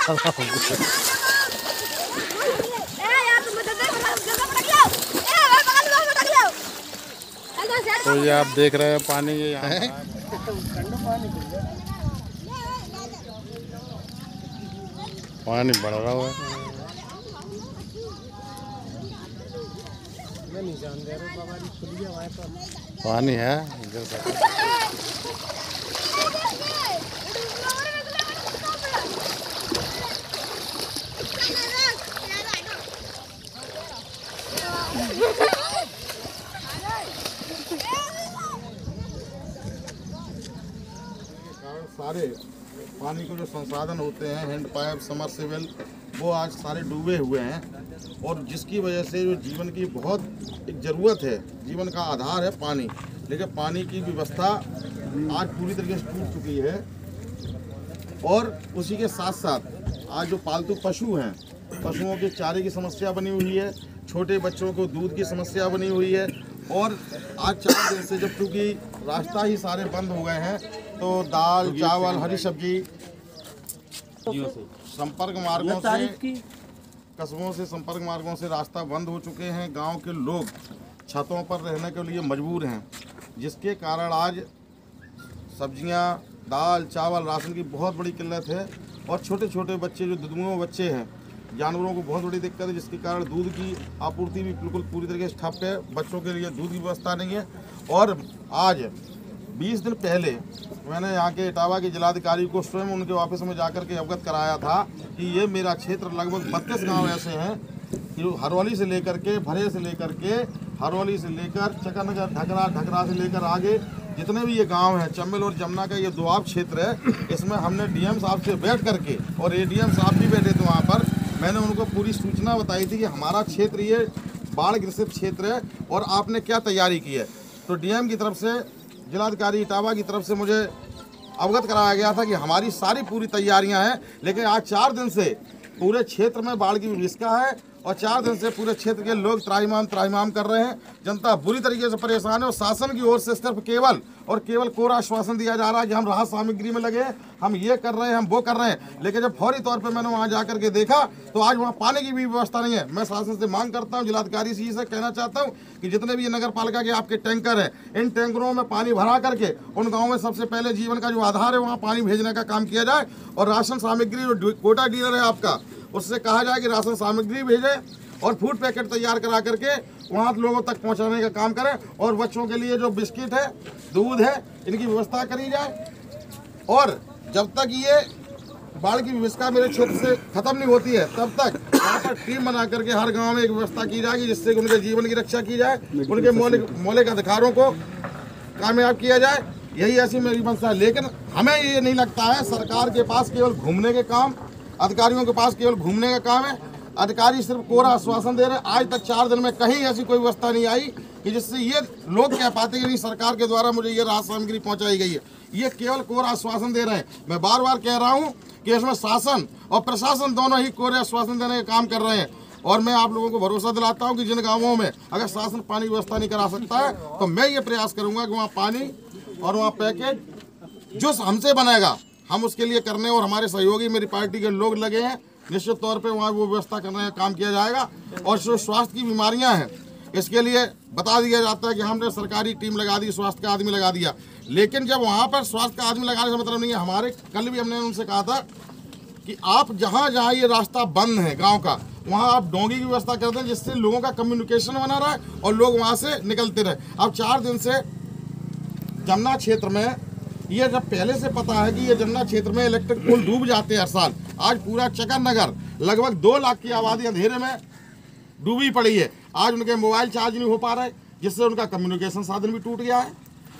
तो ये आप देख रहे हैं पानी यहाँ पानी बढ़ रहा है। पानी है सारे पानी के जो संसाधन होते हैं, हैंड पाइप, समरसेबल, वो आज सारे डूबे हुए हैं और जिसकी वजह से जो जीवन की बहुत एक ज़रूरत है, जीवन का आधार है पानी, लेकिन पानी की व्यवस्था आज पूरी तरीके से टूट चुकी है। और उसी के साथ साथ आज जो पालतू पशु हैं, पशुओं के चारे की समस्या बनी हुई है, छोटे बच्चों को दूध की समस्या बनी हुई है। और आज 4 दिन से जब चूँकि रास्ता ही सारे बंद हो गए हैं तो दाल, चावल, हरी सब्जी संपर्क मार्गों से, कस्बों से संपर्क मार्गों से रास्ता बंद हो चुके हैं। गांव के लोग छतों पर रहने के लिए मजबूर हैं, जिसके कारण आज सब्जियां, दाल, चावल, राशन की बहुत बड़ी किल्लत है। और छोटे छोटे बच्चे जो दुधुआ बच्चे हैं, जानवरों को बहुत बड़ी दिक्कत है, जिसके कारण दूध की आपूर्ति भी बिल्कुल पूरी तरीके से ठप है। बच्चों के लिए दूध की व्यवस्था नहीं है। और आज 20 दिन पहले मैंने यहाँ के इटावा के जिलाधिकारी को स्वयं उनके ऑफिस में जाकर के अवगत कराया था कि ये मेरा क्षेत्र लगभग 32 गांव ऐसे हैं कि हरौली से लेकर के, भरे से लेकर के, हरौली से लेकर चकनगर, ढकरा, ढकरा से लेकर आगे जितने भी ये गांव हैं, चम्बल और जमुना का ये दोआब क्षेत्र है। इसमें हमने डीएम साहब से बैठ करके, और एडीएम साहब भी बैठे थे वहाँ पर, मैंने उनको पूरी सूचना बताई थी कि हमारा क्षेत्र ये बाढ़ ग्रसित क्षेत्र है और आपने क्या तैयारी की है। तो डीएम की तरफ से, जिलाधिकारी इटावा की तरफ से मुझे अवगत कराया गया था कि हमारी सारी पूरी तैयारियां हैं, लेकिन आज 4 दिन से पूरे क्षेत्र में बाढ़ की विभीषिका है और 4 दिन से पूरे क्षेत्र के लोग त्राहिमाम कर रहे हैं। जनता बुरी तरीके से परेशान है और शासन की ओर से सिर्फ केवल और केवल कोरा आश्वासन दिया जा रहा है कि हम राहत सामग्री में लगे हैं, हम ये कर रहे हैं, हम वो कर रहे हैं। लेकिन जब फौरी तौर पर मैंने वहाँ जाकर के देखा तो आज वहाँ पानी की भी व्यवस्था नहीं है। मैं शासन से मांग करता हूँ, जिलाधिकारी जी से कहना चाहता हूँ कि जितने भी ये नगर पालिका के आपके टैंकर हैं, इन टैंकरों में पानी भरा करके उन गाँव में सबसे पहले जीवन का जो आधार है वहाँ पानी भेजने का काम किया जाए। और राशन सामग्री जो कोटा डीलर है आपका, उससे कहा जाए कि राशन सामग्री भेजे और फूड पैकेट तैयार करा करके वहाँ लोगों तक पहुँचाने का काम करें। और बच्चों के लिए जो बिस्किट है, दूध है, इनकी व्यवस्था करी जाए। और जब तक ये बाढ़ की व्यवस्था मेरे क्षेत्र से खत्म नहीं होती है, तब तक यहाँ पर टीम बना करके हर गांव में एक व्यवस्था की जाएगी, जिससे कि उनके जीवन की रक्षा की जाए, उनके मौलिक अधिकारों को कामयाब किया जाए। यही ऐसी मेरी मंशा है। लेकिन हमें ये नहीं लगता है सरकार के पास केवल घूमने के काम, अधिकारियों के पास केवल घूमने का काम है। अधिकारी सिर्फ कोरा आश्वासन दे रहे हैं। आज तक 4 दिन में कहीं ऐसी कोई व्यवस्था नहीं आई कि जिससे ये लोग कह पाते कि नहीं सरकार के द्वारा मुझे ये राहत सामग्री पहुंचाई गई है। ये केवल कोरा आश्वासन दे रहे हैं। मैं बार बार कह रहा हूं कि इसमें शासन और प्रशासन दोनों ही कोरे आश्वासन देने का काम कर रहे हैं। और मैं आप लोगों को भरोसा दिलाता हूं कि जिन गाँवों में अगर शासन पानी व्यवस्था नहीं करा सकता है तो मैं ये प्रयास करूँगा कि वहाँ पानी और वहाँ पैकेज जो हमसे बनेगा हम उसके लिए करने, और हमारे सहयोगी मेरी पार्टी के लोग लगे हैं, निश्चित तौर पे वहाँ वो व्यवस्था करने का काम किया जाएगा। और जो स्वास्थ्य की बीमारियाँ हैं, इसके लिए बता दिया जाता है कि हमने सरकारी टीम लगा दी, स्वास्थ्य का आदमी लगा दिया। लेकिन जब वहाँ पर स्वास्थ्य का आदमी लगाने का मतलब नहीं है। हमारे कल भी हमने उनसे कहा था कि आप जहाँ जहाँ ये रास्ता बंद है गाँव का, वहाँ आप डोंगी की व्यवस्था कर दें, जिससे लोगों का कम्युनिकेशन बना रहे और लोग वहाँ से निकलते रहे। अब 4 दिन से जमुना क्षेत्र में, ये जब पहले से पता है कि ये जमुना क्षेत्र में इलेक्ट्रिक पोल डूब जाते हैं हर साल, आज पूरा चकनगर लगभग 2 लाख की आबादी अंधेरे में डूबी पड़ी है। आज उनके मोबाइल चार्ज नहीं हो पा रहे, जिससे उनका कम्युनिकेशन साधन भी टूट गया है।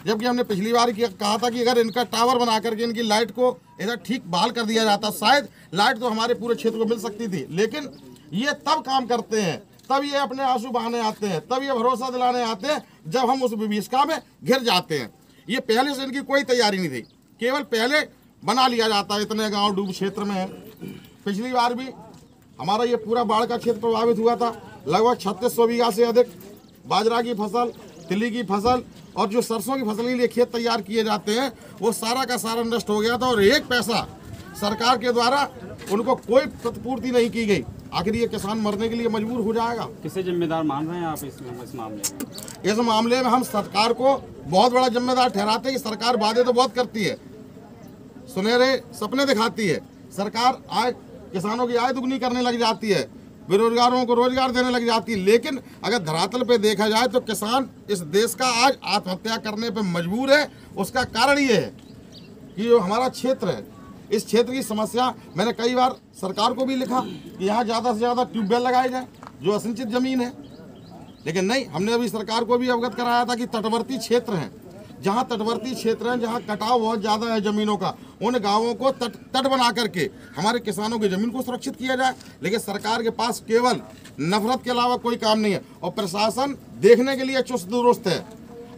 जबकि हमने पिछली बार कहा था कि अगर इनका टावर बना करके इनकी लाइट को इधर ठीक बहाल कर दिया जाता, शायद लाइट तो हमारे पूरे क्षेत्र को मिल सकती थी। लेकिन ये तब काम करते हैं, तब ये अपने आंसू बहाने आते हैं, तब ये भरोसा दिलाने आते हैं जब हम उस विभीषिका में घिर जाते हैं। ये पहले से इनकी कोई तैयारी नहीं थी, केवल पहले बना लिया जाता है। इतने गांव डूब क्षेत्र में है। पिछली बार भी हमारा ये पूरा बाढ़ का क्षेत्र प्रभावित हुआ था। लगभग 3600 बीघा से अधिक बाजरा की फसल, तिली की फसल और जो सरसों की फसल के लिए खेत तैयार किए जाते हैं, वो सारा का सारा नष्ट हो गया था। और 1 पैसा सरकार के द्वारा उनको कोई प्रतिपूर्ति नहीं की गई। आखिर ये किसान मरने के लिए मजबूर हो जाएगा। किसे जिम्मेदार मान रहे हैं आप इस मामले में? इस मामले में हम सरकार को बहुत बड़ा जिम्मेदार ठहराते हैं कि सरकार वादे तो बहुत करती है, सुनहरे सपने दिखाती है, सरकार आय किसानों की आय दुगनी करने लग जाती है, बेरोजगारों को रोजगार देने लग जाती है, लेकिन अगर धरातल पे देखा जाए तो किसान इस देश का आज आत्महत्या करने पे मजबूर है। उसका कारण ये है कि जो हमारा क्षेत्र है, इस क्षेत्र की समस्या मैंने कई बार सरकार को भी लिखा कि यहाँ ज़्यादा से ज़्यादा ट्यूबवेल लगाए जाए जो असिंचित ज़मीन है, लेकिन नहीं, हमने अभी सरकार को भी अवगत कराया था कि तटवर्ती क्षेत्र हैं, जहाँ तटवर्ती क्षेत्र हैं, जहाँ कटाव बहुत ज़्यादा है ज़मीनों का, उन गांवों को तट बना करके हमारे किसानों की ज़मीन को सुरक्षित किया जाए। लेकिन सरकार के पास केवल नफरत के अलावा कोई काम नहीं है और प्रशासन देखने के लिए चुस्त दुरुस्त है।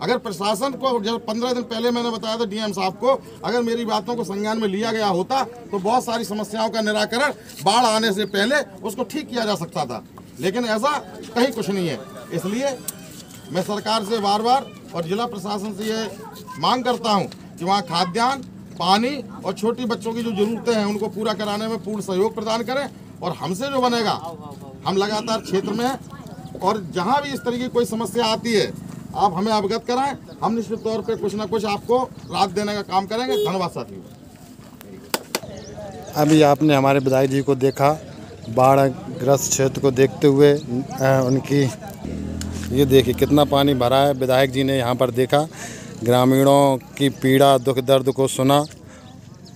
अगर प्रशासन को जब 15 दिन पहले मैंने बताया था डीएम साहब को, अगर मेरी बातों को संज्ञान में लिया गया होता तो बहुत सारी समस्याओं का निराकरण बाढ़ आने से पहले उसको ठीक किया जा सकता था, लेकिन ऐसा कहीं कुछ नहीं है। इसलिए मैं सरकार से बार बार और जिला प्रशासन से ये मांग करता हूँ कि वहाँ खाद्यान्न, पानी और छोटी बच्चों की जो ज़रूरतें हैं उनको पूरा कराने में पूर्ण सहयोग प्रदान करें। और हमसे जो बनेगा, हम लगातार क्षेत्र में हैं और जहाँ भी इस तरह की कोई समस्या आती है आप हमें अवगत कराएं, हम निश्चित तौर पे कुछ ना कुछ आपको राहत देने का काम करेंगे। धन्यवाद साथियों। अभी आपने हमारे विधायक जी को देखा, बाढ़ ग्रस्त क्षेत्र को देखते हुए उनकी ये देखिए कितना पानी भरा है। विधायक जी ने यहाँ पर देखा, ग्रामीणों की पीड़ा दुख दर्द को सुना।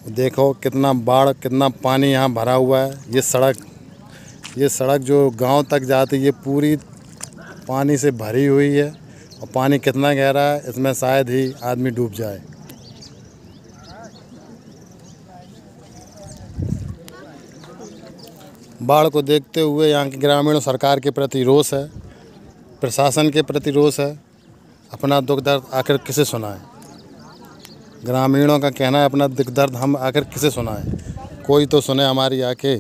देखो कितना बाढ़, कितना पानी यहाँ भरा हुआ है। ये सड़क जो गांव तक जाती है ये पूरी पानी से भरी हुई है और पानी कितना गहरा है इसमें शायद ही आदमी डूब जाए। बाढ़ को देखते हुए यहाँ के ग्रामीणों सरकार के प्रति रोष है, प्रशासन के प्रति रोष है। अपना दुख दर्द आखिर किसे सुनाएं? ग्रामीणों का कहना है अपना दुख दर्द हम आखिर किसे सुनाएं? कोई तो सुने हमारी आके।